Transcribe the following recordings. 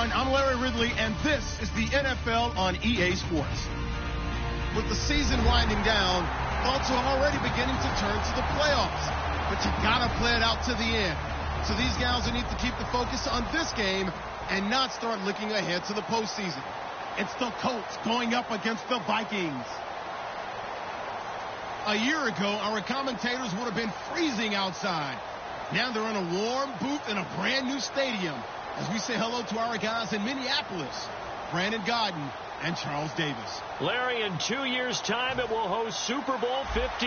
I'm Larry Ridley, and this is the NFL on EA Sports. With the season winding down, thoughts are already beginning to turn to the playoffs. But you gotta play it out to the end. So these guys will need to keep the focus on this game and not start looking ahead to the postseason. It's the Colts going up against the Vikings. A year ago, our commentators would have been freezing outside. Now they're in a warm booth in a brand new stadium. As we say hello to our guys in Minneapolis, Brandon Godden and Charles Davis. Larry, in 2 years' time, it will host Super Bowl 52.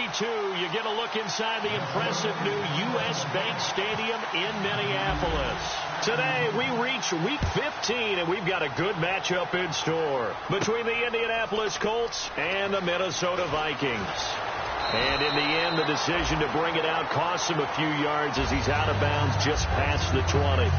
You get a look inside the impressive new U.S. Bank Stadium in Minneapolis. Today, we reach Week 15, and we've got a good matchup in store between the Indianapolis Colts and the Minnesota Vikings. And in the end, the decision to bring it out costs him a few yards as he's out of bounds just past the 20.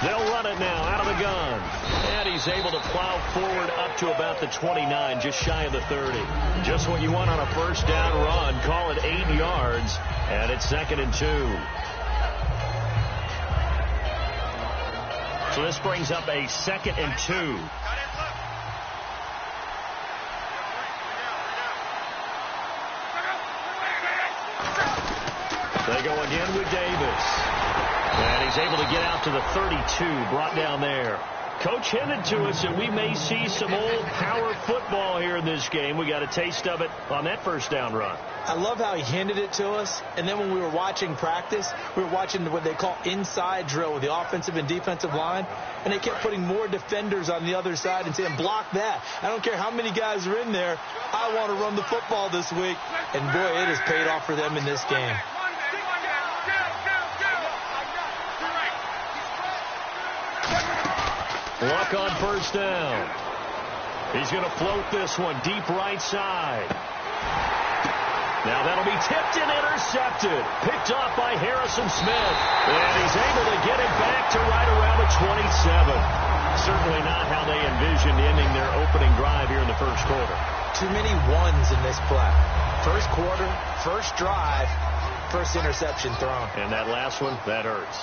They'll run it now out of the gun. And he's able to plow forward up to about the 29, just shy of the 30. Just what you want on a first down run. Call it 8 yards. And it's 2nd and 2. So this brings up a 2nd and 2. They go again with Davis. And he's able to get out to the 32, brought down there. Coach hinted to us that we may see some old power football here in this game. We got a taste of it on that first down run. I love how he hinted it to us. And then when we were watching practice, we were watching what they call inside drill with the offensive and defensive line. And they kept putting more defenders on the other side and saying, block that. I don't care how many guys are in there. I want to run the football this week. And, boy, it has paid off for them in this game. Luck on first down. He's going to float this one deep right side. Now that'll be tipped and intercepted. Picked off by Harrison Smith. And he's able to get it back to right around the 27. Certainly not how they envisioned ending their opening drive here in the first quarter. Too many ones in this play. First quarter, first drive, first interception thrown. And that last one, that hurts.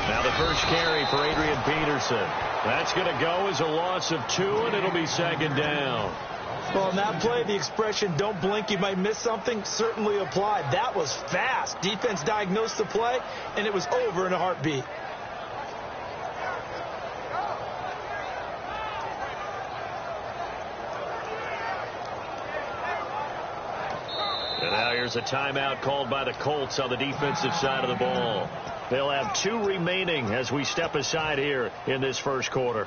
Now the first carry for Adrian Peterson. That's going to go as a loss of 2, and it'll be 2nd down. Well, in that play, the expression, don't blink, you might miss something, certainly applied. That was fast. Defense diagnosed the play, and it was over in a heartbeat. And now here's a timeout called by the Colts on the defensive side of the ball. They'll have 2 remaining as we step aside here in this first quarter.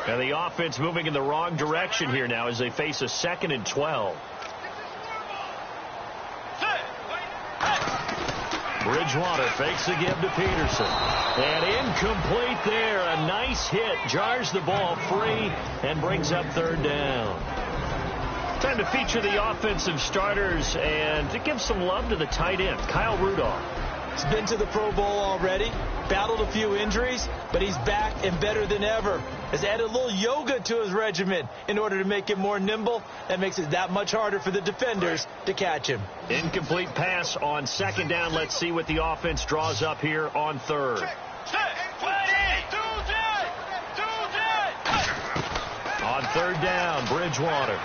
And the offense moving in the wrong direction here now as they face a 2nd and 12. Bridgewater fakes the give to Peterson. And incomplete there. A nice hit. Jars the ball free and brings up 3rd down. Time to feature the offensive starters and to give some love to the tight end, Kyle Rudolph. He's been to the Pro Bowl already, battled a few injuries, but he's back and better than ever. Has added a little yoga to his regimen in order to make him more nimble. That makes it that much harder for the defenders to catch him. Incomplete pass on 2nd down. Let's see what the offense draws up here on 3rd. On 3rd down, Bridgewater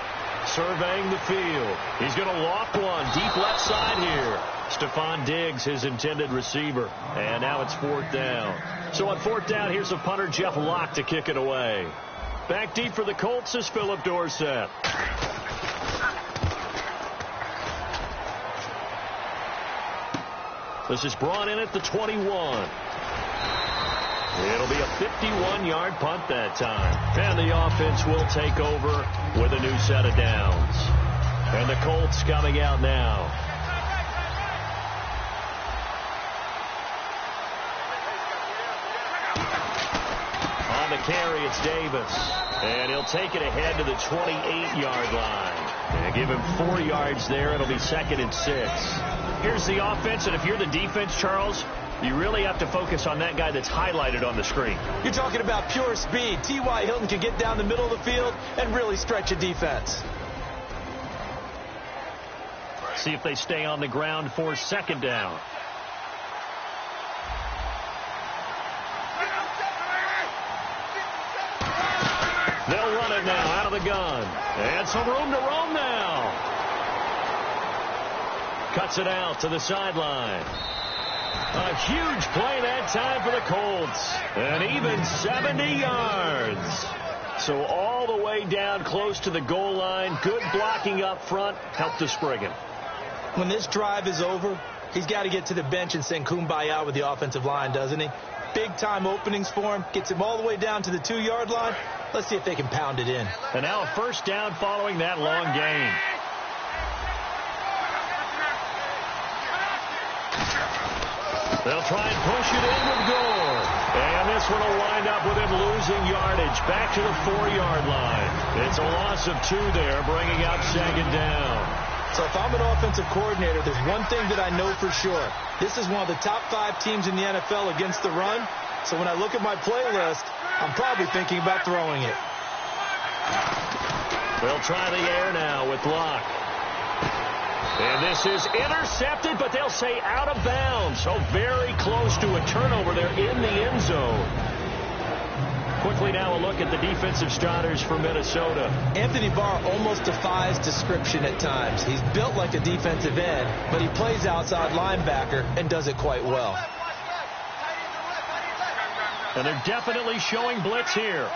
surveying the field. He's going to loft one deep left side here. Stephon Diggs, his intended receiver. And now it's 4th down. So on 4th down, here's the punter, Jeff Locke, to kick it away. Back deep for the Colts is Phillip Dorsett. This is brought in at the 21. It'll be a 51-yard punt that time. And the offense will take over with a new set of downs. And the Colts coming out now. On the carry, it's Davis. And he'll take it ahead to the 28-yard line. And give him 4 yards there. It'll be 2nd and 6. Here's the offense, and if you're the defense, Charles, you really have to focus on that guy that's highlighted on the screen. You're talking about pure speed. T.Y. Hilton can get down the middle of the field and really stretch a defense. See if they stay on the ground for 2nd down. They'll run it now out of the gun. And some room to roam now. Cuts it out to the sideline. A huge play that time for the Colts. And even 70 yards. So all the way down close to the goal line. Good blocking up front. Helped to spring him. When this drive is over, he's got to get to the bench and sing kumbaya with the offensive line, doesn't he? Big-time openings for him. Gets him all the way down to the 2-yard line. Let's see if they can pound it in. And now a 1st down following that long gain. They'll try and push it in with Gore. And this one will wind up with him losing yardage back to the 4-yard line. It's a loss of 2 there, bringing up 2nd down. So if I'm an offensive coordinator, there's one thing that I know for sure. This is one of the top 5 teams in the NFL against the run. So when I look at my playlist, I'm probably thinking about throwing it. They'll try the air now with Locke. And this is intercepted, but they'll say out of bounds. So very close to a turnover there in the end zone. Quickly now a look at the defensive starters for Minnesota. Anthony Barr almost defies description at times. He's built like a defensive end, but he plays outside linebacker and does it quite well. And they're definitely showing blitz here.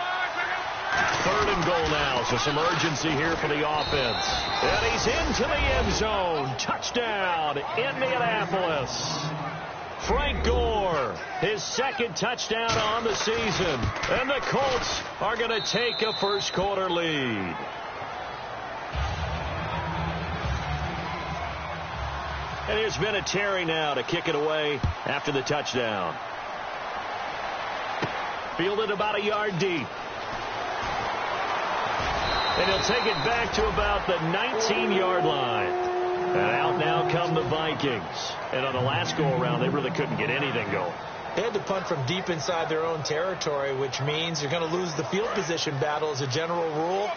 3rd and goal now, so some urgency here for the offense. And he's into the end zone. Touchdown, Indianapolis. Frank Gore, his 2nd touchdown on the season. And the Colts are going to take a first-quarter lead. And here's Vinatieri now to kick it away after the touchdown. Fielded about a yard deep. And he'll take it back to about the 19-yard line. And out now come the Vikings. And on the last go-around, they really couldn't get anything going. They had to punt from deep inside their own territory, which means you're going to lose the field position battle as a general rule.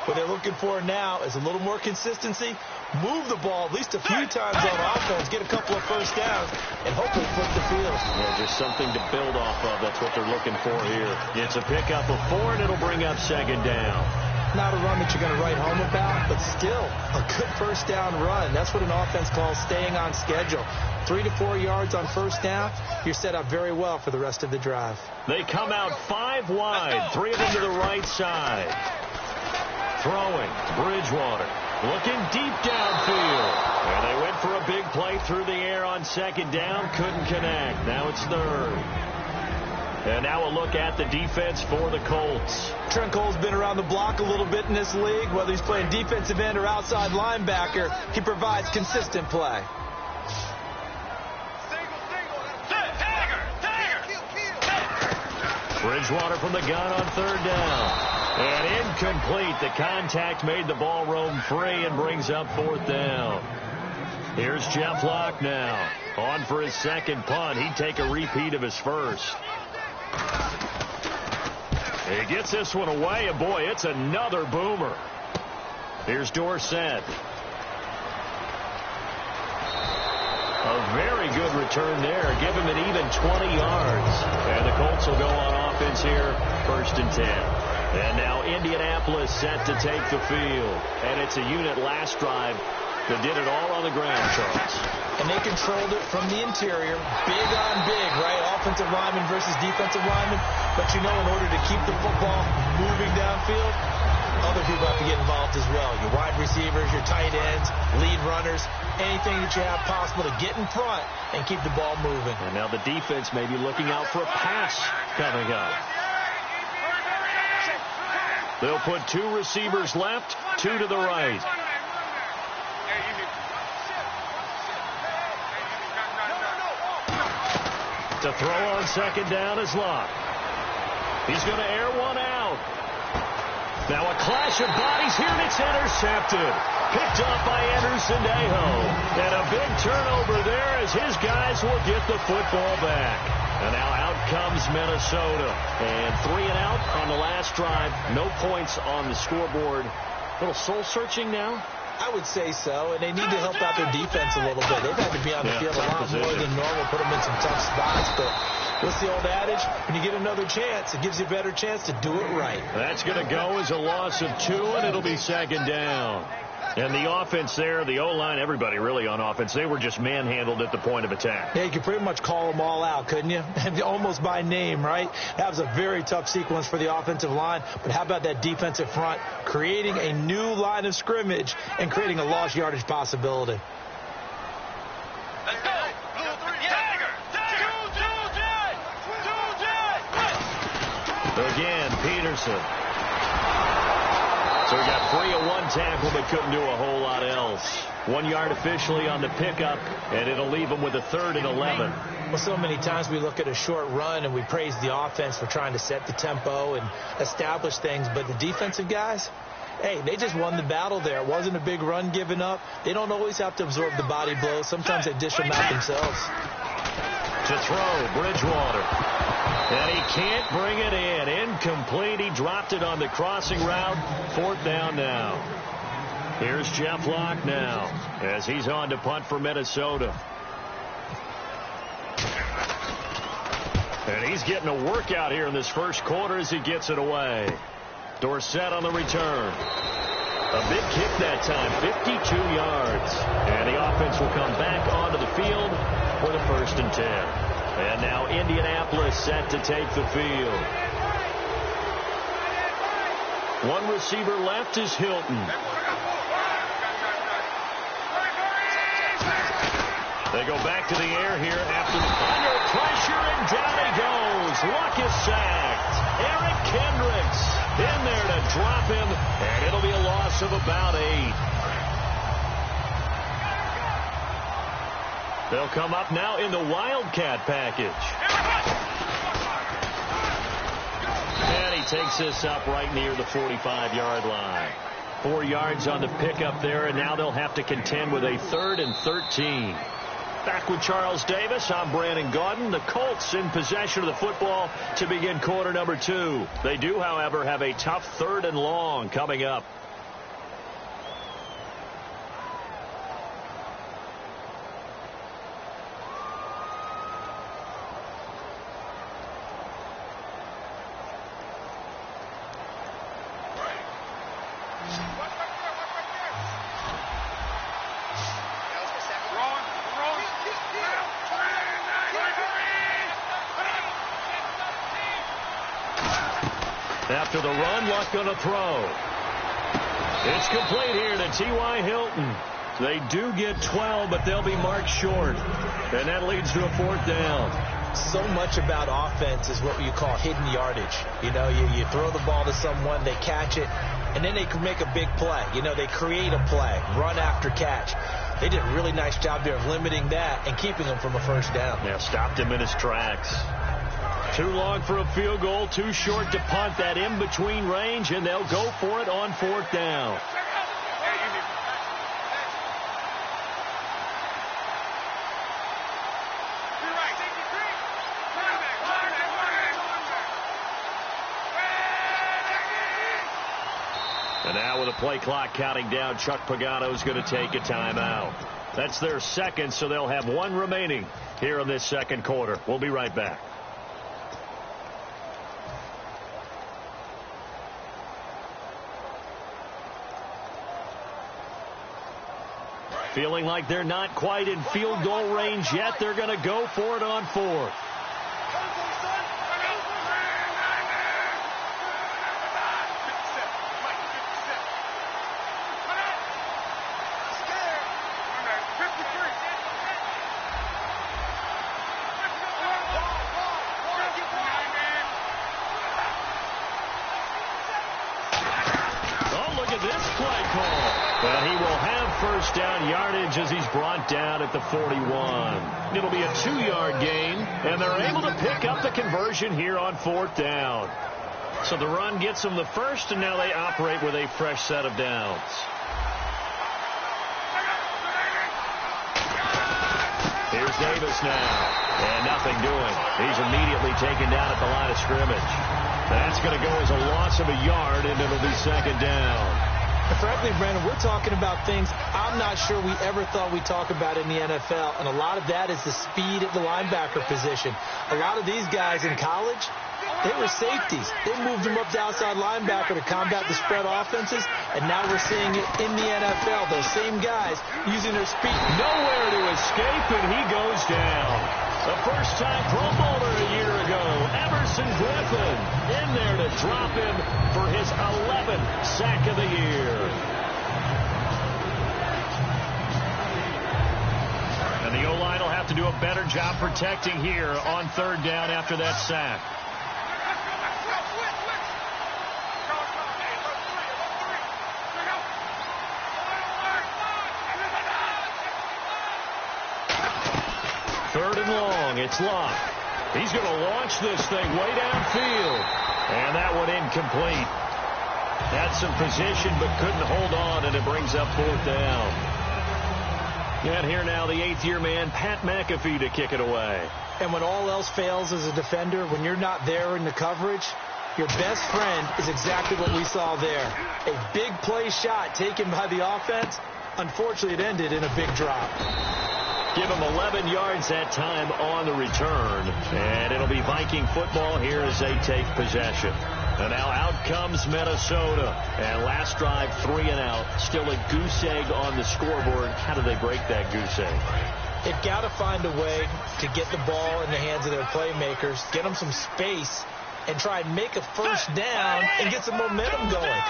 What they're looking for now is a little more consistency, move the ball at least a few times on offense, get a couple of first downs, and hopefully flip the field. Yeah, just something to build off of. That's what they're looking for here. It's a pickup of 4, and it'll bring up 2nd down. Not a run that you're going to write home about, but still a good first down run. That's what an offense calls staying on schedule. 3 to 4 yards on first down, you're set up very well for the rest of the drive. They come out 5 wide, 3 of them to the right side. Throwing, Bridgewater, looking deep downfield. And they went for a big play through the air on 2nd down, couldn't connect. Now it's 3rd. And now a look at the defense for the Colts. Trent Cole's been around the block a little bit in this league. Whether he's playing defensive end or outside linebacker, he provides consistent play. Bridgewater from the gun on third down. And incomplete. The contact made the ball roam free and brings up fourth down. Here's Jeff Locke now. On for his second punt. He'd take a repeat of his first. He gets this one away, and boy, it's another boomer. Here's Dorsett. A very good return there. Give him an even 20 yards. And the Colts will go on offense here, 1st and 10. And now Indianapolis set to take the field. And it's a unit last drive that did it all on the ground, Charles. And they controlled it from the interior. Big on big, right? Offensive lineman versus defensive lineman. But you know, in order to keep the football moving downfield, other people have to get involved as well. Your wide receivers, your tight ends, lead runners, anything that you have possible to get in front and keep the ball moving. And now the defense may be looking out for a pass coming up. They'll put 2 receivers left, 2 to the right. To throw on second down is Locke. He's going to air one out. Now a clash of bodies here, and it's intercepted. Picked up by Anderson Dejo. And a big turnover there as his guys will get the football back. And now out comes Minnesota. And 3 and out on the last drive. No points on the scoreboard. A little soul-searching now. I would say so, and they need to help out their defense a little bit. They've had to be on the field a lot more than normal, put them in some tough spots. But what's the old adage? When you get another chance, it gives you a better chance to do it right. That's going to go as a loss of 2, and it'll be second down. And the offense there, the O-line, everybody really on offense, they were just manhandled at the point of attack. Yeah, you could pretty much call them all out, couldn't you? Almost by name, right? That was a very tough sequence for the offensive line. But how about that defensive front creating a new line of scrimmage and creating a lost yardage possibility? Let's go. Again, Peterson. So we got 3 of 1 tackle, but couldn't do a whole lot else. 1 yard officially on the pickup, and it'll leave them with a 3rd and 11. Well, so many times we look at a short run and we praise the offense for trying to set the tempo and establish things, but the defensive guys, hey, they just won the battle there. It wasn't a big run given up. They don't always have to absorb the body blows. Sometimes they dish them out themselves. To throw, Bridgewater. And he can't bring it in. Incomplete. He dropped it on the crossing route. 4th down now. Here's Jeff Locke now as he's on to punt for Minnesota. And he's getting a workout here in this first quarter as he gets it away. Dorsett on the return. A big kick that time, 52 yards. And the offense will come back onto the field for the 1st and 10. And now Indianapolis set to take the field. 1 receiver left is Hilton. They go back to the air here after under pressure, and down he goes. Luck is sacked. Eric Kendricks in there to drop him, and it'll be a loss of about 8. They'll come up now in the Wildcat package. And he takes this up right near the 45-yard line. 4 yards on the pickup there, and now they'll have to contend with a 3rd and 13. Back with Charles Davis, I'm Brandon Gaudin. The Colts in possession of the football to begin quarter number 2. They do, however, have a tough 3rd and long coming up. After the run, Luck going to throw. It's complete here to T.Y. Hilton. They do get 12, but they'll be marked short. And that leads to a 4th down. So much about offense is what you call hidden yardage. You know, you throw the ball to someone, they catch it, and then they can make a big play. You know, they create a play, run after catch. They did a really nice job there of limiting that and keeping him from a first down. Yeah, stopped him in his tracks. Too long for a field goal, too short to punt. That in-between range, and they'll go for it on fourth down. And now with the play clock counting down, Chuck Pagano's going to take a timeout. That's their second, so they'll have one remaining here in this second quarter. We'll be right back. Feeling like they're not quite in field goal range yet. They're going to go for it on fourth. Down yardage as he's brought down at the 41. It'll be a 2-yard gain, and they're able to pick up the conversion here on fourth down. So the run gets them the first, and now they operate with a fresh set of downs. Here's Davis now, and nothing doing. He's immediately taken down at the line of scrimmage. That's going to go as a loss of a yard, and it'll be second down. And frankly, Brandon, we're talking about things I'm not sure we ever thought we'd talk about in the NFL, and a lot of that is the speed at the linebacker position. A lot of these guys in college, they were safeties. They moved them up to outside linebacker to combat the spread offenses, and now we're seeing it in the NFL. Those same guys using their speed. Nowhere to escape, and he goes down. The first-time Pro Bowler a year ago, Everson Griffin, in there to drop him for his 11th sack of the year. And the O-line will have to do a better job protecting here on third down after that sack. Third and long. It's locked. He's going to launch this thing way downfield. And that one incomplete. Had some position but couldn't hold on, and it brings up fourth down. And here now the 8th-year man, Pat McAfee, to kick it away. And when all else fails as a defender, when you're not there in the coverage, your best friend is exactly what we saw there. A big play shot taken by the offense. Unfortunately, it ended in a big drop. Give him 11 yards that time on the return. And it'll be Viking football here as they take possession. And now out comes Minnesota. And last drive, 3 and out. Still a goose egg on the scoreboard. How do they break that goose egg? They've got to find a way to get the ball in the hands of their playmakers, get them some space, and try and make a first down and get some momentum going.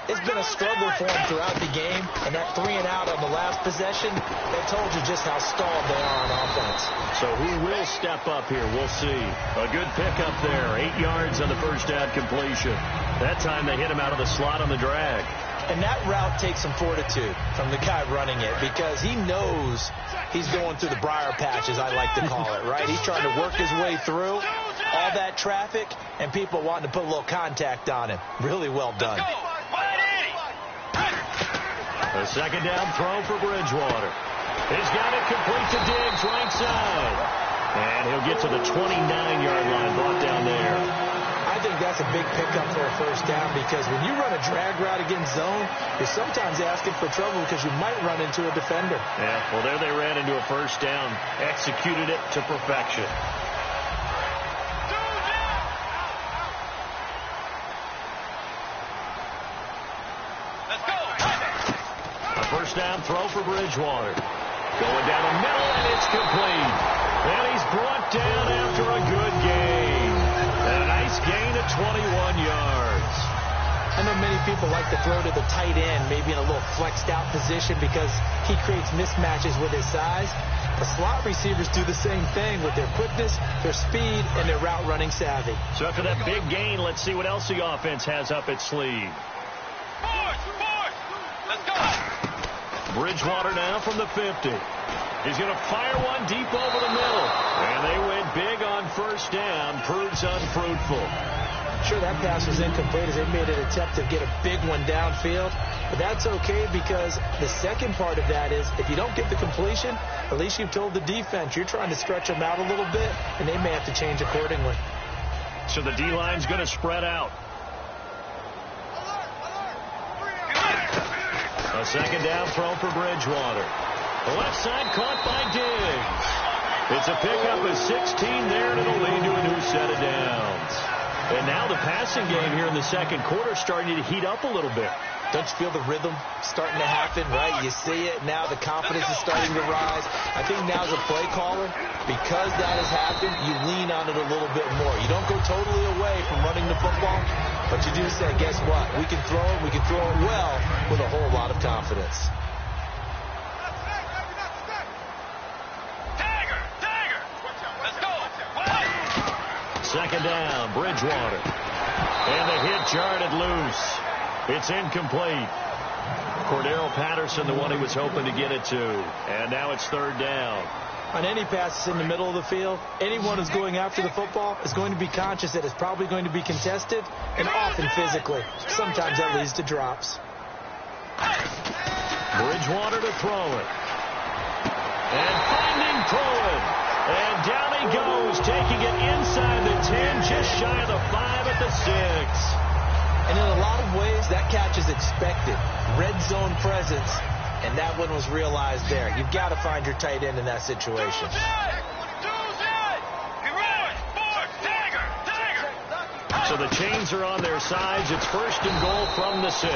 It's been a struggle for them throughout the game, and that 3 and out on the last possession, that told you just how stalled they are on offense. So who will step up here? We'll see. A good pickup there. 8 yards on the first down completion. That time they hit him out of the slot on the drag. And that route takes some fortitude from the guy running it, because he knows he's going through the briar patch, as I like to call it, right? He's trying to work his way through all that traffic and people wanting to put a little contact on him. Really well done. A second down throw for Bridgewater. He's got it complete to Diggs, right side. And he'll get to the 29-yard line, brought down there. I think that's a big pickup for a first down, because when you run a drag route against zone, you're sometimes asking for trouble because you might run into a defender. Yeah, well, there they ran into a first down, executed it to perfection. A first down throw for Bridgewater. Going down the middle, and it's complete. And he's brought down after a good gain. And a nice gain of 21 yards. I know many people like to throw to the tight end, maybe in a little flexed out position, because he creates mismatches with his size. The slot receivers do the same thing with their quickness, their speed, and their route running savvy. So after that big gain, let's see what else the offense has up its sleeve. Let's go. Bridgewater now from the 50. He's going to fire one deep over the middle. And they went big on first down. Proves unfruitful. Sure, that pass was incomplete as they made an attempt to get a big one downfield. But that's okay because the second part of that is if you don't get the completion, at least you've told the defense you're trying to stretch them out a little bit, and they may have to change accordingly. So the D-line's going to spread out. A second down throw for Bridgewater. The left side caught by Diggs. It's a pickup of 16 there, and it'll lead to a new set of downs. And now the passing game here in the second quarter starting to heat up a little bit. Don't you feel the rhythm starting to happen, right? You see it now. The confidence is starting to rise. I think now as a play caller, because that has happened, you lean on it a little bit more. You don't go totally away from running the football, but you do say, guess what? We can throw it. We can throw it well with a whole lot of confidence. Let's go. Second down, Bridgewater. And the hit jarred loose. It's incomplete. Cordero Patterson, the one he was hoping to get it to. And now it's third down. On any passes in the middle of the field, anyone who's going after the football is going to be conscious that it's probably going to be contested and often physically. Sometimes that leads to drops. Bridgewater to throw it. And finding Cohen. And down he goes, taking it inside the 10, just shy of the 5 at the 6. And in a lot of ways, that catch is expected. Red zone presence, and that one was realized there. You've got to find your tight end in that situation. So the chains are on their sides. It's first and goal from the 6.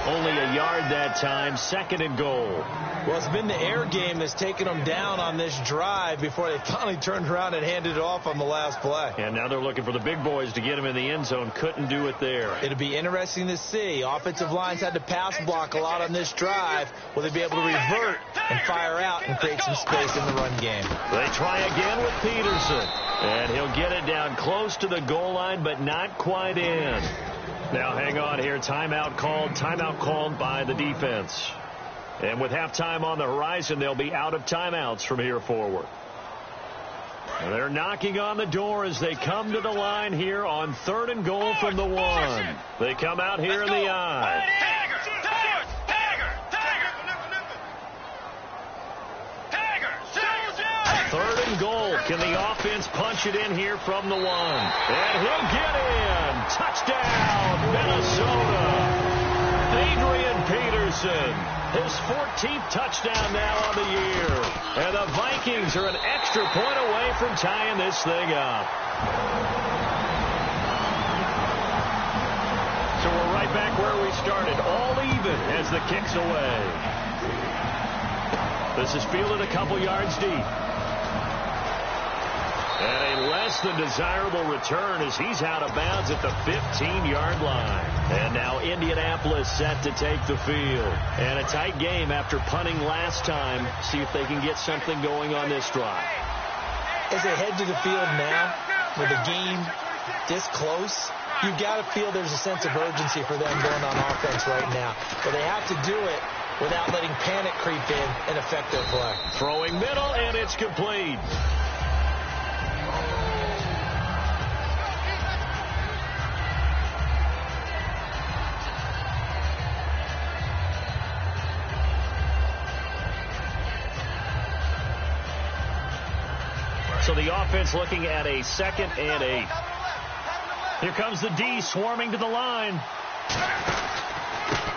Only a yard that time, second and goal. Well, it's been the air game that's taken them down on this drive before they finally turned around and handed it off on the last play. And now they're looking for the big boys to get him in the end zone. Couldn't do it there. It'll be interesting to see. Offensive lines had to pass block a lot on this drive. Will they be able to revert and fire out and create some space in the run game? They try again with Peterson. And he'll get it down close to the goal line, but not quite in. Now hang on here. Timeout called by the defense. And with halftime on the horizon, they'll be out of timeouts from here forward. And they're knocking on the door as they come to the line here on third and goal from the 1. They come out here in the I. Third and goal. Can the offense punch it in here from the 1? And he'll get in. Touchdown, Minnesota. Adrian Peterson, his 14th touchdown now on the year. And the Vikings are an extra point away from tying this thing up. So we're right back where we started, all even as the kick's away. This is fielded a couple yards deep. And a less than desirable return as he's out of bounds at the 15-yard line. And now Indianapolis set to take the field. And a tight game after punting last time. See if they can get something going on this drive. As they head to the field now, with the game this close, you've got to feel there's a sense of urgency for them going on offense right now. But they have to do it without letting panic creep in and affect their play. Throwing middle, and it's complete. So the offense looking at a 2nd and 8. Here comes the D swarming to the line.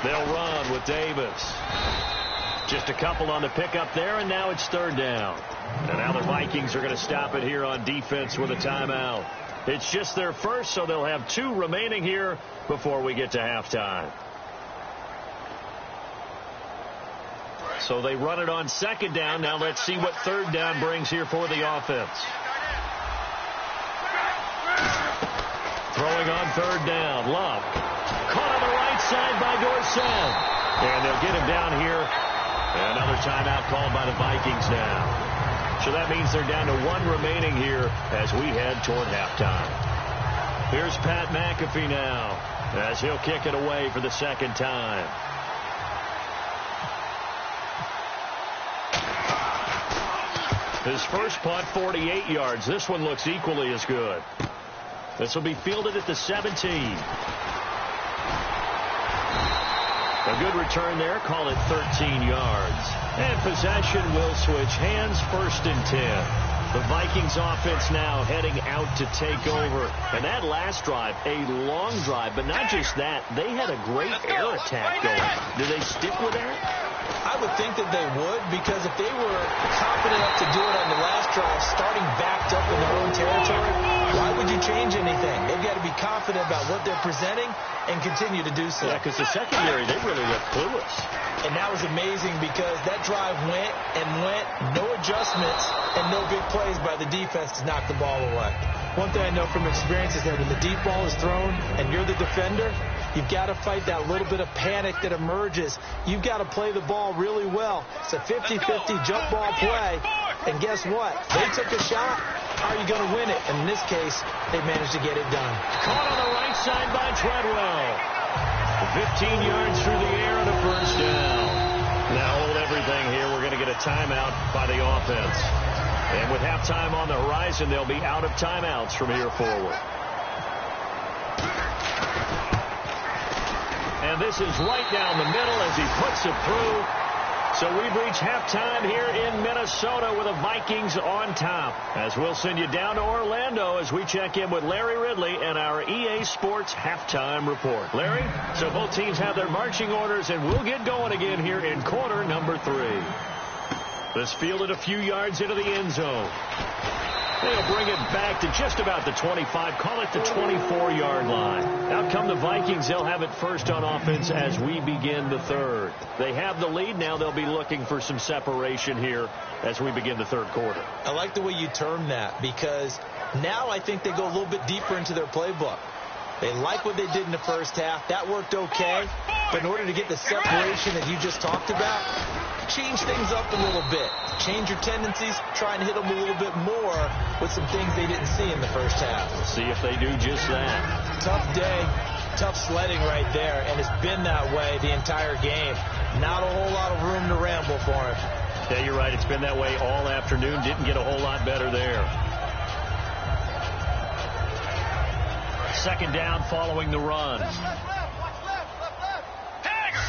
They'll run with Davis. Just a couple on the pickup there, and now it's third down. And now the Vikings are going to stop it here on defense with a timeout. It's just their first, so they'll have 2 remaining here before we get to halftime. So they run it on second down. Now let's see what third down brings here for the offense. Throwing on third down. Love. Caught on the right side by Dorsett. And they'll get him down here. And another timeout called by the Vikings now. So that means they're down to 1 remaining here as we head toward halftime. Here's Pat McAfee now as he'll kick it away for the second time. His first punt, 48 yards. This one looks equally as good. This will be fielded at the 17. A good return there. Call it 13 yards. And possession will switch hands, 1st and 10. The Vikings offense now heading out to take over. And that last drive, a long drive, but not just that. They had a great air attack going. Do they stick with that? I would think that they would, because if they were confident enough to do it on the last drive, starting backed up in their own territory, why would you change anything? They've got to be confident about what they're presenting and continue to do so. Yeah, because the secondary, they really looked clueless. And that was amazing because that drive went and went, no adjustments and no big plays by the defense to knock the ball away. One thing I know from experience is that when the deep ball is thrown and you're the defender, you've got to fight that little bit of panic that emerges. You've got to play the ball really well. It's a 50-50 jump ball play. And guess what? They took a shot. How are you going to win it? And in this case, they managed to get it done. Caught on the right side by Treadwell. 15 yards through the air and a first down. Now hold everything here. We're going to get a timeout by the offense. And with halftime on the horizon, they'll be out of timeouts from here forward. And this is right down the middle as he puts it through. So we've reached halftime here in Minnesota with the Vikings on top. As we'll send you down to Orlando as we check in with Larry Ridley and our EA Sports halftime report. Larry, so both teams have their marching orders, and we'll get going again here in quarter number 3. This fielded a few yards into the end zone. They'll bring it back to just about the 25, call it the 24-yard line. Out come the Vikings. They'll have it first on offense as we begin the third. They have the lead. Now they'll be looking for some separation here as we begin the third quarter. I like the way you term that, because now I think they go a little bit deeper into their playbook. They like what they did in the first half. That worked okay. But in order to get the separation that you just talked about, change things up a little bit. Change your tendencies. Try and hit them a little bit more with some things they didn't see in the first half. We'll see if they do just that. Tough day. Tough sledding right there. And it's been that way the entire game. Not a whole lot of room to ramble for him. Yeah, you're right. It's been that way all afternoon. Didn't get a whole lot better there. Second down following the run.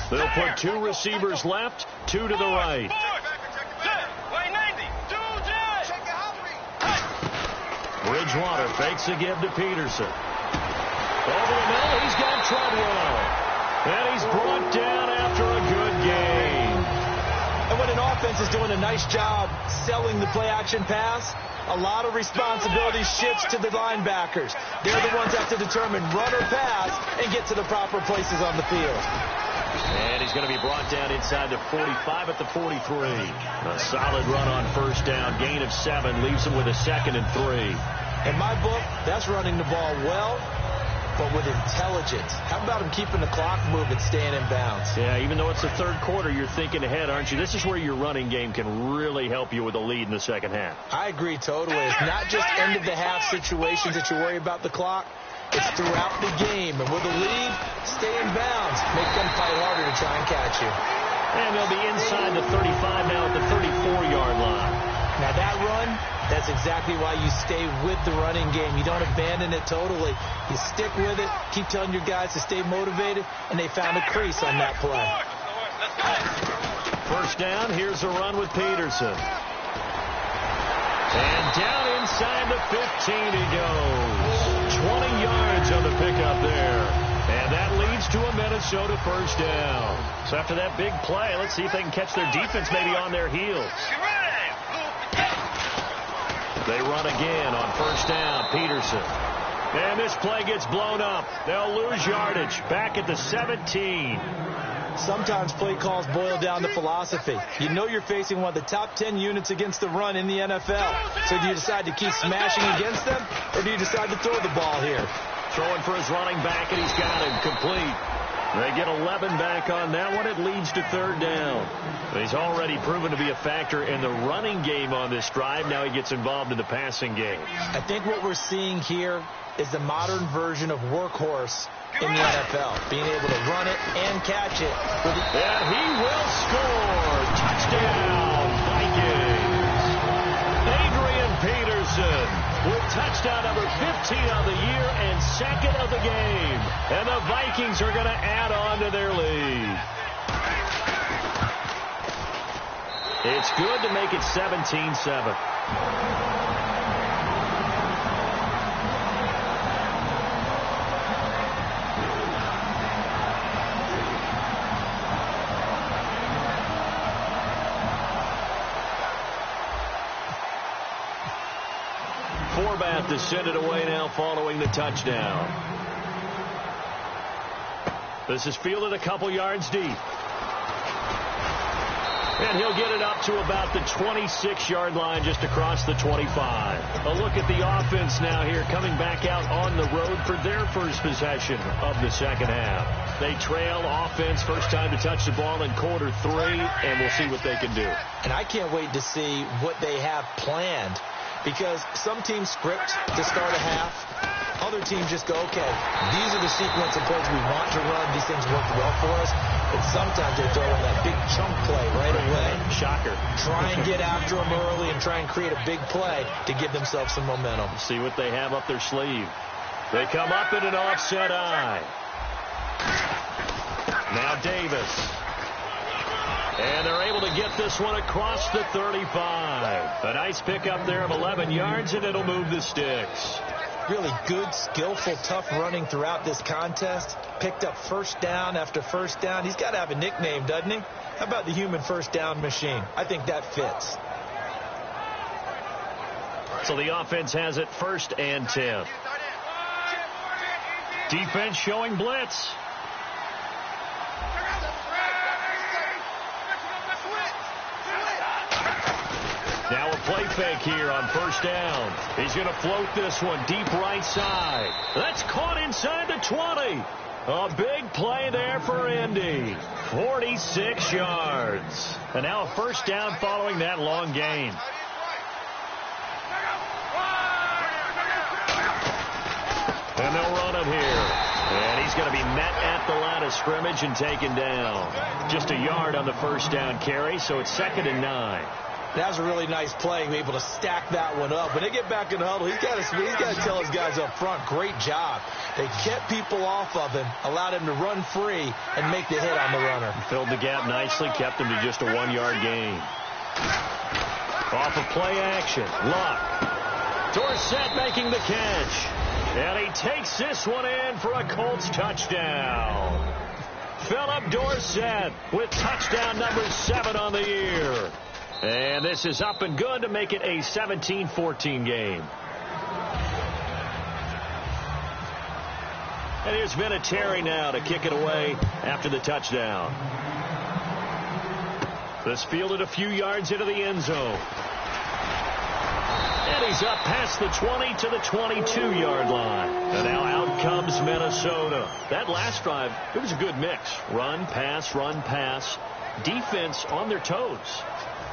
They'll put 2 receivers left, 2 to the right. Bridgewater fakes the give to Peterson. Over the middle, he's got Treadwell. And he's brought down after a good game. And when an offense is doing a nice job selling the play-action pass, a lot of responsibility shifts to the linebackers. They're the ones that have to determine run or pass and get to the proper places on the field. And he's going to be brought down inside the 45 at the 43. A solid run on first down. Gain of 7 leaves him with a 2nd and 3. In my book, that's running the ball well, but with intelligence. How about him keeping the clock moving, staying in bounds? Yeah, even though it's the third quarter, you're thinking ahead, aren't you? This is where your running game can really help you with a lead in the second half. I agree totally. It's not just end-of-the-half situations that you worry about the clock. It's throughout the game. And with a lead, stay in bounds. Make them fight harder to try and catch you. And they'll be inside the 35 now at the 34-yard line. Now that run, that's exactly why you stay with the running game. You don't abandon it totally. You stick with it, keep telling your guys to stay motivated, and they found a crease on that play. First down, here's a run with Peterson. And down inside the 15 he goes. 20 yards on the pickup there. And that leads to a Minnesota first down. So after that big play, let's see if they can catch their defense maybe on their heels. They run again on first down. Peterson. And this play gets blown up. They'll lose yardage. Back at the 17. Sometimes play calls boil down to philosophy. You know you're facing one of the top 10 units against the run in the NFL. So do you decide to keep smashing against them, or do you decide to throw the ball here? Throwing for his running back, and he's got him complete. They get 11 back on that one. It leads to third down. He's already proven to be a factor in the running game on this drive. Now he gets involved in the passing game. I think what we're seeing here is the modern version of workhorse in the NFL, being able to run it and catch it. And he will score. Touchdown, Vikings. Adrian Peterson with touchdown number 15 on the year and second of the game. And the Vikings are going to add on to their lead. It's good to make it 17-7. Forbath to send it away now following the touchdown. This is fielded a couple yards deep. And he'll get it up to about the 26-yard line just across the 25. A look at the offense now here coming back out on the road for their first possession of the second half. They trail offense first time to touch the ball in quarter 3, and we'll see what they can do. And I can't wait to see what they have planned, because some teams script to start a half. Other teams just go, okay, these are the sequence of plays we want to run. These things work well for us. But sometimes they throw in that big chunk play right away. Shocker. Try and get after them early and try and create a big play to give themselves some momentum. See what they have up their sleeve. They come up in an offset eye. Now Davis. And they're able to get this one across the 35. A nice pickup there of 11 yards, and it'll move the sticks. Really good, skillful, tough running throughout this contest. Picked up first down after first down. He's got to have a nickname, doesn't he? How about the human first down machine? I think that fits. So the offense has it 1st and 10. Defense showing blitz. Now a play fake here on first down. He's going to float this one deep right side. That's caught inside the 20. A big play there for Indy. 46 yards. And now a first down following that long gain. And they'll run it here. And he's going to be met at the line of scrimmage and taken down. Just a yard on the first down carry, so it's 2nd and 9. That was a really nice play, able to stack that one up. When they get back in the huddle, he's got to tell his guys up front, great job. They kept people off of him, allowed him to run free, and make the hit on the runner. Filled the gap nicely, kept him to just a 1-yard gain. Off of play action, Luck. Dorsett making the catch. And he takes this one in for a Colts touchdown. Philip Dorsett with touchdown number 7 on the year. And this is up and good to make it a 17-14 game. And here's Vinatieri now to kick it away after the touchdown. This fielded a few yards into the end zone. And he's up past the 20 to the 22-yard line. And now out comes Minnesota. That last drive, it was a good mix. Run, pass, defense on their toes.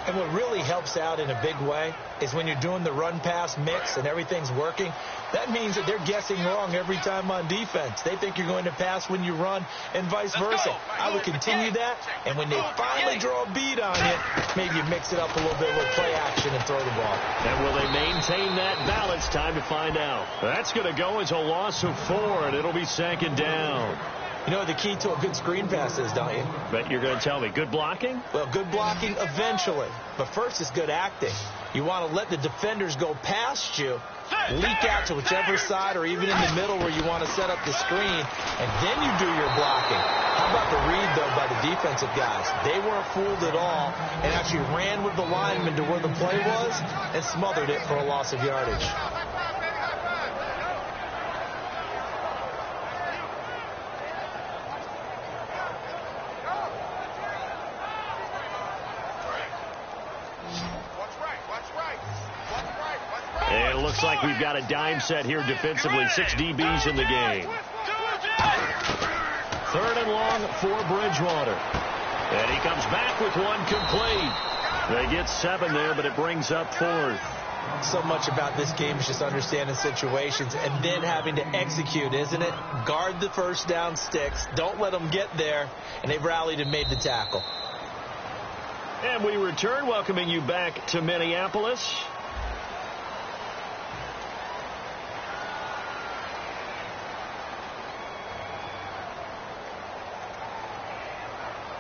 And what really helps out in a big way is when you're doing the run-pass mix and everything's working, that means that they're guessing wrong every time on defense. They think you're going to pass when you run and vice versa. I would continue that, and when they finally draw a beat on you, maybe you mix it up a little bit with play action and throw the ball. And will they maintain that balance? Time to find out. That's going to go as a loss of 4, and it'll be 2nd down. You know what the key to a good screen pass is, don't you? Bet you're going to tell me. Good blocking? Well, good blocking eventually. But first is good acting. You want to let the defenders go past you, leak out to whichever side or even in the middle where you want to set up the screen, and then you do your blocking. How about the read, though, by the defensive guys? They weren't fooled at all and actually ran with the lineman to where the play was and smothered it for a loss of yardage. And it looks like we've got a dime set here defensively. 6 DBs in the game. 3rd and long for Bridgewater. And he comes back with one complete. They get 7 there, but it brings up 4th. So much about this game is just understanding situations and then having to execute, isn't it? Guard the first down sticks. Don't let them get there. And they've rallied and made the tackle. And we return, welcoming you back to Minneapolis.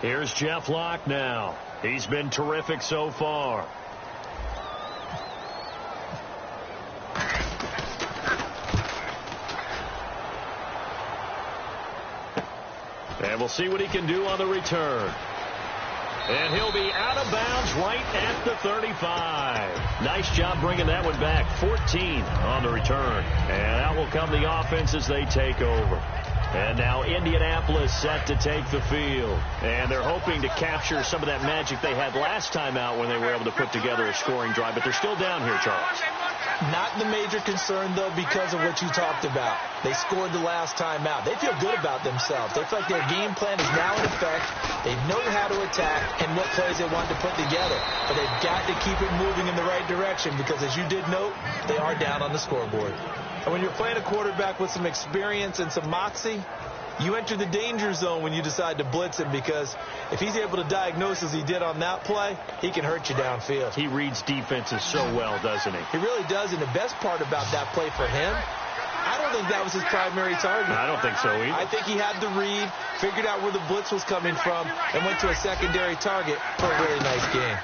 Here's Jeff Locke now. He's been terrific so far. And we'll see what he can do on the return. And he'll be out of bounds right at the 35. Nice job bringing that one back. 14 on the return. And out will come the offense as they take over. And now Indianapolis set to take the field. And they're hoping to capture some of that magic they had last time out when they were able to put together a scoring drive. But they're still down here, Charles. Not the major concern, though, because of what you talked about. They scored the last time out. They feel good about themselves. They feel like their game plan is now in effect. They know how to attack and what plays they want to put together. But they've got to keep it moving in the right direction because, as you did note, they are down on the scoreboard. And when you're playing a quarterback with some experience and some moxie, you enter the danger zone when you decide to blitz him, because if he's able to diagnose as he did on that play, he can hurt you downfield. He reads defenses so well, doesn't he? He really does, and the best part about that play for him, I don't think that was his primary target. I don't think so either. I think he had the read, figured out where the blitz was coming from, and went to a secondary target for a really nice game.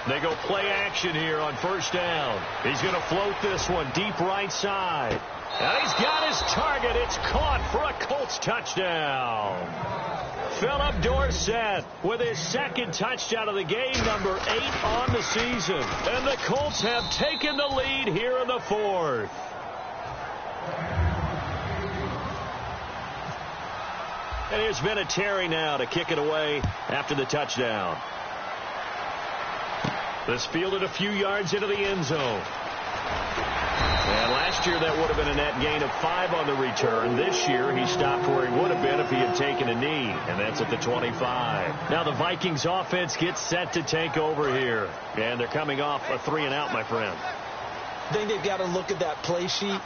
They go play action here on 1st down. He's going to float this one deep right side. And he's got his target. It's caught for a Colts touchdown. Philip Dorsett with his 2nd touchdown of the game, number 8 on the season. And the Colts have taken the lead here in the 4th. And here's Vinatieri now to kick it away after the touchdown. This fielded a few yards into the end zone. And last year that would have been a net gain of 5 on the return. This year he stopped where he would have been if he had taken a knee, and that's at the 25. Now the Vikings offense gets set to take over here. And they're coming off a 3-and-out, my friend. I think they've got to look at that play sheet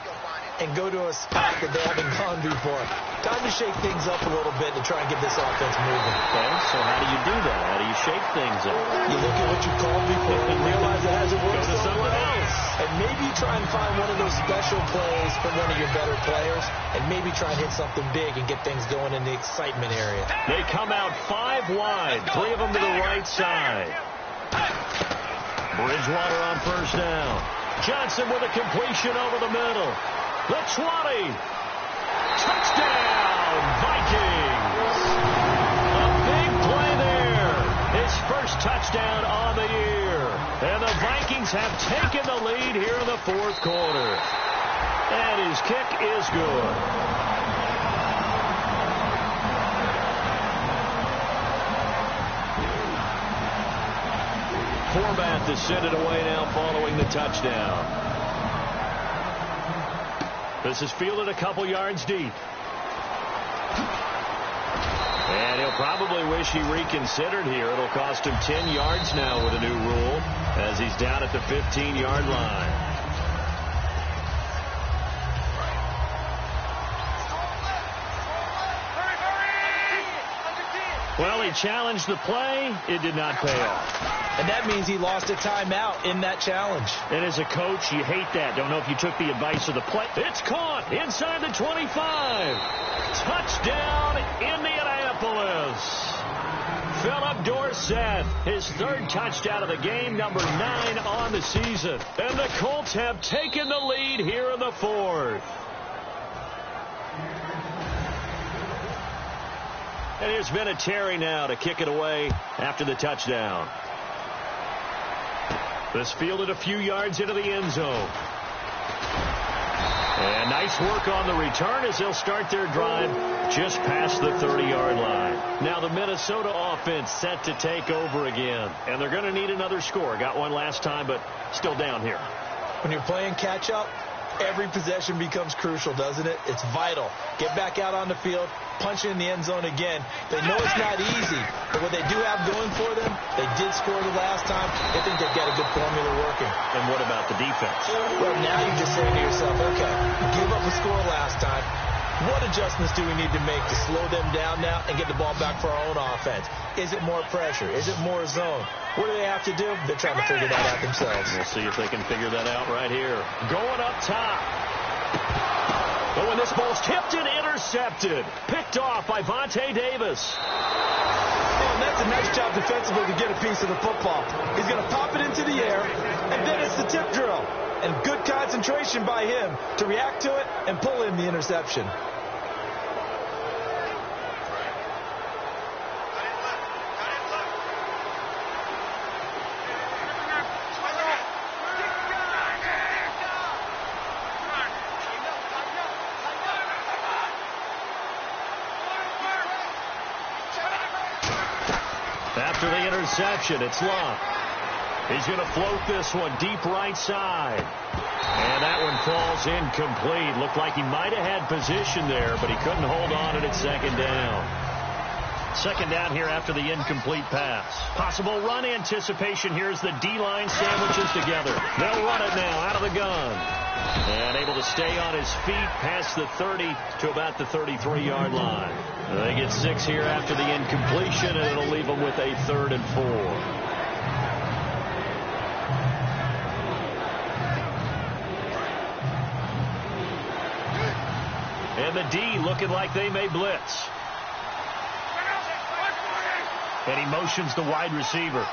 and go to a spot that they haven't gone before. Time to shake things up a little bit to try and get this offense moving. Okay, so how do you do that? How do you shake things up? You look at what you called before and realize it hasn't worked. Go to someone else. And maybe try and find one of those special plays from one of your better players, and maybe try and hit something big and get things going in the excitement area. They come out 5 wide, 3 of them to the right side. Bridgewater on 1st down. Johnson with a completion over the middle. The 20. Touchdown, Vikings. A big play there. His 1st touchdown on the year. And the Vikings have taken the lead here in the 4th quarter. And his kick is good. Horvath is sent it away now following the touchdown. This is fielded a couple yards deep. And he'll probably wish he reconsidered here. It'll cost him 10 yards now with a new rule as he's down at the 15-yard line. Well, he challenged the play. It did not pay off. And that means he lost a timeout in that challenge. And as a coach, you hate that. Don't know if you took the advice of the play. It's caught inside the 25. Touchdown, Indianapolis. Philip Dorsett, his 3rd touchdown of the game, number 9 on the season. And the Colts have taken the lead here in the 4th. And here's Vinatieri now to kick it away after the touchdown. This fielded a few yards into the end zone. And nice work on the return as they'll start their drive just past the 30-yard line. Now the Minnesota offense set to take over again. And they're going to need another score. Got one last time, but still down here. When you're playing catch-up, Every possession becomes crucial, doesn't it? It's vital. Get back out on the field, punch it in the end zone again. They know it's not easy, but what they do have going for them, they did score the last time. They think they've got a good formula working. And what about the defense? Well, now you're just saying to yourself, okay, give up a score last time. What adjustments do we need to make to slow them down now and get the ball back for our own offense? Is it more pressure? Is it more zone? What do they have to do? They're trying to figure that out themselves. We'll see if they can figure that out right here. Going up top. Oh, and this ball's tipped and intercepted. Picked off by Vontae Davis. Oh, and that's a nice job defensively to get a piece of the football. He's going to pop it into the air, and then it's the tip drill. And good concentration by him to react to it and pull in the interception. After the interception, it's Love. He's going to float this one deep right side. And that one falls incomplete. Looked like he might have had position there, but he couldn't hold on at second down. Second down here after the incomplete pass. Possible run anticipation here as the D-line sandwiches together. They'll run it now out of the gun. And able to stay on his feet past the 30 to about the 33-yard line. They get 6 here after the incompletion, and it'll leave them with a 3rd and 4. And the D looking like they may blitz. And he motions the wide receiver.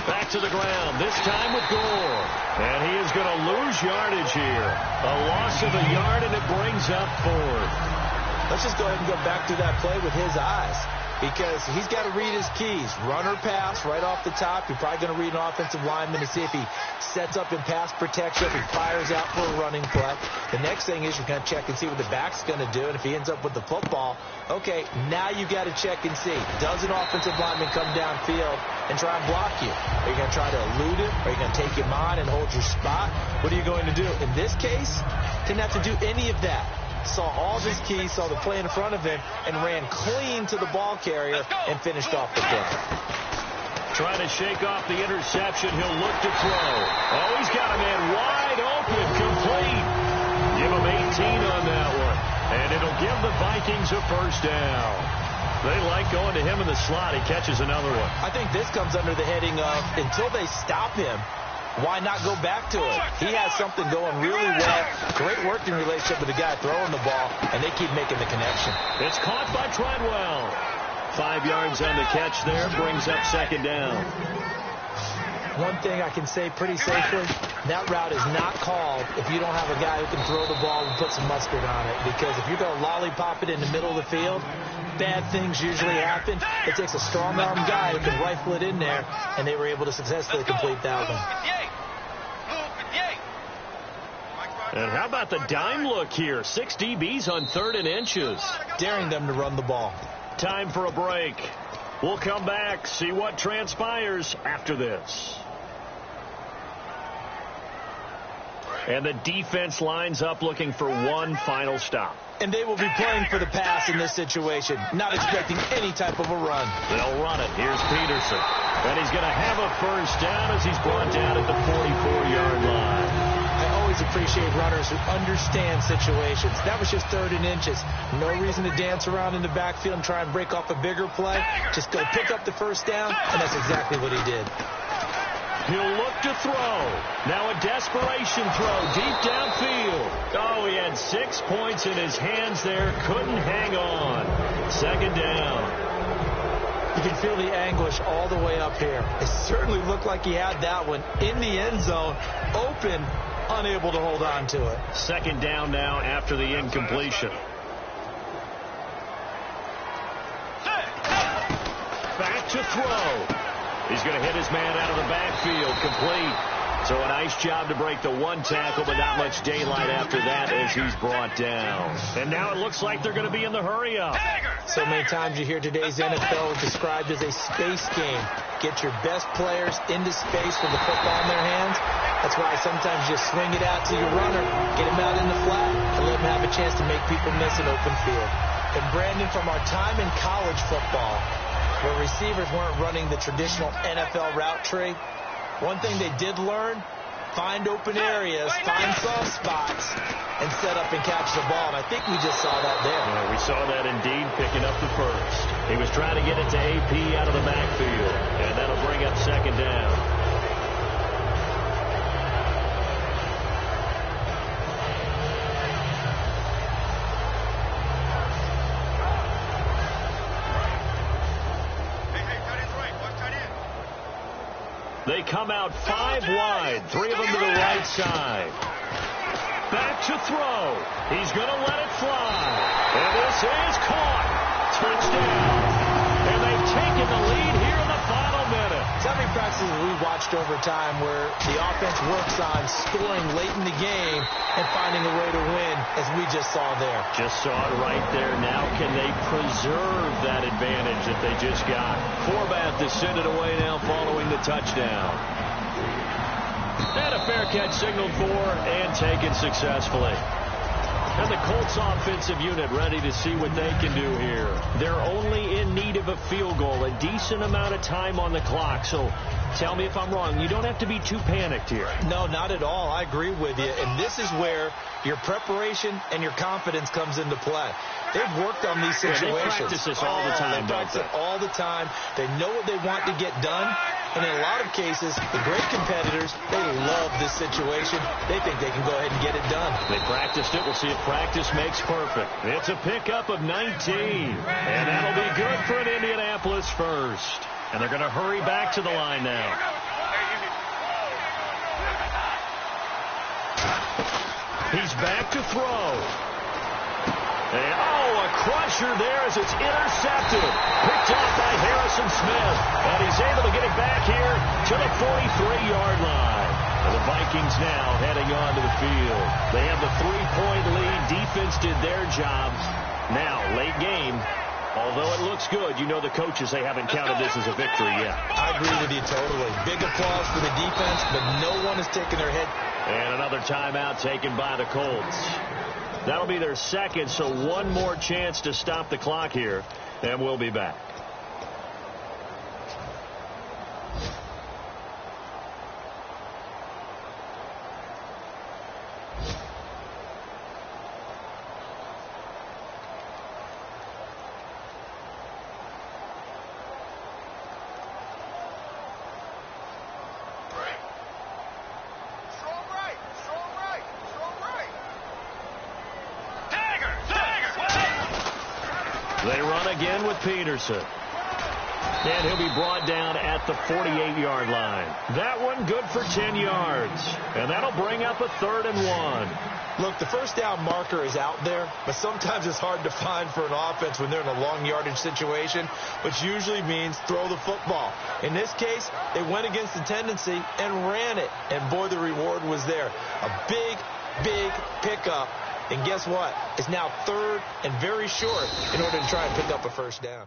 Back to the ground, this time with Gore. And he is going to lose yardage here. A loss of a yard, and it brings up 4th. Let's just go ahead and go back to that play with his eyes, because he's got to read his keys. Run or pass right off the top. You're probably going to read an offensive lineman to see if he sets up in pass protection, if he fires out for a running play. The next thing is you're going to check and see what the back's going to do, and if he ends up with the football, okay, now you've got to check and see. Does an offensive lineman come downfield and try and block you? Are you going to try to elude him? Are you going to take him on and hold your spot? What are you going to do? In this case, didn't have to do any of that. Saw all of his keys, saw the play in front of him, and ran clean to the ball carrier and finished off the play. Trying to shake off the interception. He'll look to throw. Oh, he's got a man wide open, complete. Give him 18 on that one. And it'll give the Vikings a first down. They like going to him in the slot. He catches another one. I think this comes under the heading of, until they stop him, why not go back to it? He has something going really well. Great working relationship with the guy throwing the ball, and they keep making the connection. It's caught by Treadwell. 5 yards on the catch there, brings up second down. One thing I can say pretty safely, that route is not called if you don't have a guy who can throw the ball and put some mustard on it. Because if you're going to lollipop it in the middle of the field, bad things usually happen. It takes a strong-arm guy who can rifle it in there, and they were able to successfully complete that one. And how about the dime look here? 6 DBs on 3rd and inches. Daring them to run the ball. Time for a break. We'll come back, see what transpires after this. And the defense lines up looking for one final stop. And they will be playing for the pass in this situation, not expecting any type of a run. They'll run it. Here's Peterson. And he's going to have a first down as he's brought down at the 44-yard line. I always appreciate runners who understand situations. That was just 3rd and inches. No reason to dance around in the backfield and try and break off a bigger play. Just go pick up the first down, and that's exactly what he did. He'll look to throw. Now a desperation throw deep downfield. Oh, he had 6 points in his hands there. Couldn't hang on. Second down. You can feel the anguish all the way up here. It certainly looked like he had that one in the end zone, open, unable to hold on to it. Second down now after the incompletion. Back to throw. He's going to hit his man out of the backfield. Complete. So a nice job to break the one tackle, but not much daylight after that as he's brought down. And now it looks like they're going to be in the hurry-up. So many times you hear today's NFL described as a space game. Get your best players into space with the football in their hands. That's why sometimes you just swing it out to your runner, get him out in the flat, and let him have a chance to make people miss an open field. And Brandon, from our time in college football, where receivers weren't running the traditional NFL route tree, one thing they did learn, find open areas, find soft spots, and set up and catch the ball. And I think we just saw that there. Yeah, we saw that indeed, picking up the first. He was trying to get it to AP out of the backfield, and that'll bring up second down. They come out 5 wide, 3 of them to the right side. Back to throw. He's going to let it fly. And this is caught. Touchdown. And they've taken the lead here in the final minute. So many practices we watched over time where the offense works on scoring late in the game and finding a way to win, as we just saw there. Just saw it right there. Now can they preserve that advantage that they just got? Forbath to send it away now following the touchdown. And a fair catch signaled for and taken successfully. And the Colts offensive unit ready to see what they can do here. They're only in need of a field goal, a decent amount of time on the clock. So tell me if I'm wrong. You don't have to be too panicked here. No, not at all. I agree with you. And this is where your preparation and your confidence comes into play. They've worked on these situations. They practice this all the time, They practice it all the time. They know what they want to get done. And in a lot of cases, the great competitors, they love this situation. They think they can go ahead and get it done. They practiced it. We'll see if practice makes perfect. It's a pickup of 19. And that'll be good for an Indianapolis first. And they're going to hurry back to the line now. He's back to throw. And, a crusher there as it's intercepted. Picked off by Harrison Smith. And he's able to get it back here to the 43-yard line. And the Vikings now heading on to the field. They have the 3-point lead. Defense did their job. Now, late game. Although it looks good, you know the coaches, they haven't counted this as a victory yet. I agree with you totally. Big applause for the defense, but no one is taking their head. And another timeout taken by the Colts. That'll be their second, so one more chance to stop the clock here, and we'll be back. They run again with Peterson. And he'll be brought down at the 48-yard line. That one good for 10 yards. And that'll bring up a 3rd and 1. Look, the first down marker is out there, but sometimes it's hard to find for an offense when they're in a long yardage situation, which usually means throw the football. In this case, they went against the tendency and ran it. And, boy, the reward was there. A big, big pickup. And guess what? It's now 3rd and very short in order to try and pick up a first down.